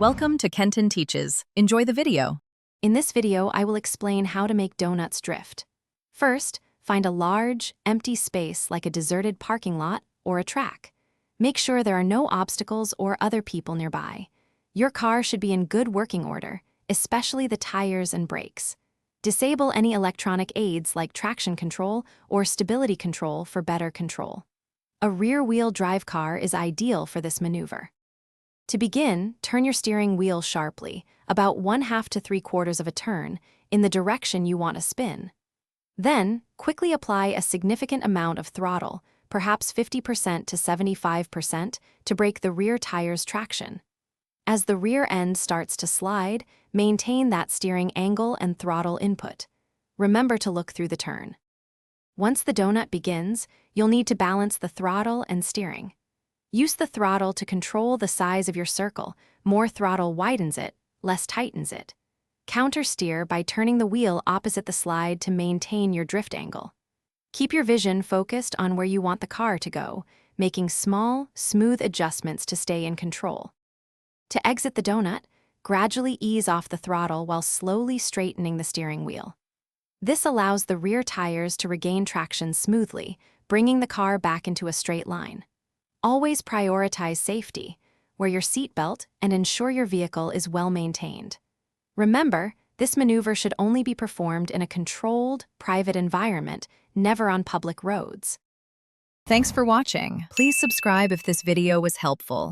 Welcome to Kenton Teaches. Enjoy the video. In this video, I will explain how to make donuts drift. First, find a large, empty space like a deserted parking lot or a track. Make sure there are no obstacles or other people nearby. Your car should be in good working order, especially the tires and brakes. Disable any electronic aids like traction control or stability control for better control. A rear-wheel drive car is ideal for this maneuver. To begin, turn your steering wheel sharply, about 1/2 to 3/4 of a turn, in the direction you want to spin. Then, quickly apply a significant amount of throttle, perhaps 50% to 75%, to break the rear tire's traction. As the rear end starts to slide, maintain that steering angle and throttle input. Remember to look through the turn. Once the donut begins, you'll need to balance the throttle and steering. Use the throttle to control the size of your circle. More throttle widens it, less tightens it. Counter-steer by turning the wheel opposite the slide to maintain your drift angle. Keep your vision focused on where you want the car to go, making small, smooth adjustments to stay in control. To exit the donut, gradually ease off the throttle while slowly straightening the steering wheel. This allows the rear tires to regain traction smoothly, bringing the car back into a straight line. Always prioritize safety, wear your seatbelt, and ensure your vehicle is well maintained. Remember, this maneuver should only be performed in a controlled, private environment, never on public roads. Thanks for watching. Please subscribe if this video was helpful.